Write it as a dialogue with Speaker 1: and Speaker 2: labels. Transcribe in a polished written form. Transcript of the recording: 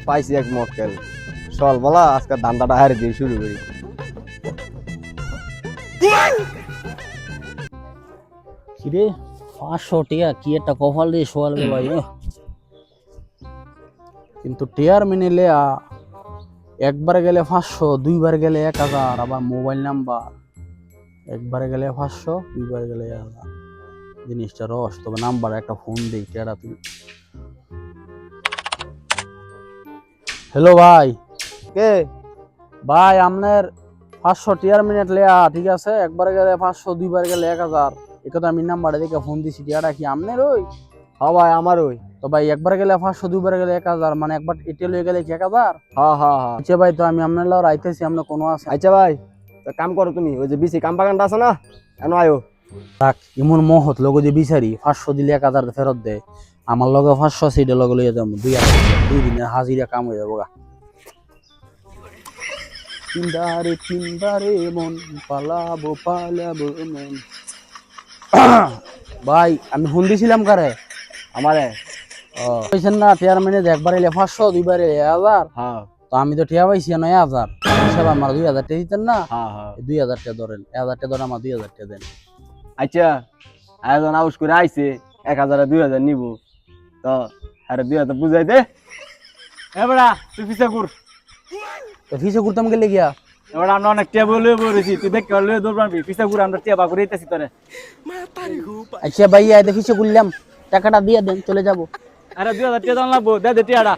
Speaker 1: পাইছি এক মক্কেল। চল বলা আজকে ধান্দাটা হারে দিয়ে শুরু করি।
Speaker 2: কিরে 500 টিয়া কি একটা কপাল দিয়ে শোয়াল গেল কিন্তু টিয়ার মিনিলে একবার গেলে 500, দুইবার গেলে 1000, আবার মোবাইল নাম্বার একবারে গেলে 500, দুইবার গেলে 1000। জিনিসটা রস, তবে নাম্বার একটা ফোন দিই টিয়ারা তুই। হ্যালো ভাই,
Speaker 1: কে?
Speaker 2: ভাই আপনার 500 টিয়ার মিনিট লেয়া ঠিক আছে, একবার গেলে 500, দুইবার গেলে 1000। একথা আমি নাম্বারে দেখে ফোন দিছি, টিয়াটা কি আপনার ওই?
Speaker 1: হ্যাঁ ভাই আমার ওই।
Speaker 2: তো ভাই একবার গেলে 500, দুইবার গেলে 1000, মানে একবার এটি লয়ে গেলে কি 1000?
Speaker 1: হ্যাঁ হ্যাঁ হ্যাঁ।
Speaker 2: আচ্ছা ভাই, তো আমি আপনার লাও আইতেছি, আপনার কোনো আছে?
Speaker 1: আচ্ছা ভাই, তো কাম করো তুমি, ওই যে বিসি কাম বাগানটা আছে না, এন আয়ো।
Speaker 2: থাক, এমন মহৎ লোক যে বিচারি 500 দিলে 1000 ফেরত দেয়, আমার লগে 500 সিটে লগে লইয়া যাবো 2000, 2 দিনের হাজিরা কাম হয়ে যাবো গা। তিনবারে তিনবারে মন পালাবো পালাবো মন। ভাই আমি ফোন দিছিলাম কারে?
Speaker 1: আমারে।
Speaker 2: কইছেন না টিয়ার মিনিট একবার এলে 500, দুইবার এলে 1000।
Speaker 1: হ্যাঁ
Speaker 2: তো আমি তো টিয়া পাইছি 9000 হিসাব, আমার 2000 টাকা দিতেন না?
Speaker 1: হ্যাঁ হ্যাঁ।
Speaker 2: 2000 টাকা ধরেন, 1000 টাকা ধরেন, আমার 2000 টাকা দেন।
Speaker 1: আচ্ছা, আয়োজন আউস করে আইছে 1000 2000 নিব, তো আরে 2000 বুঝাই দে। এবারা তুই পিছা ঘুর।
Speaker 2: তো ফিসে করতাম গেলে গিয়া
Speaker 1: এবার আমরা অনেক টেবল লয়ে বসেছি, তুই দেখ কেউ লয়ে দৌড় মারবি, পিছা ঘুরে আমরা টেবা করে দিতেছি তোরে।
Speaker 2: আচ্ছা ভাই আয় ফিসে করলাম, টাকাটা দিয়ে দেন, চলে যাব।
Speaker 1: আরে 2000 টাকা দাম লাগবো, দে দে টিয়াটা।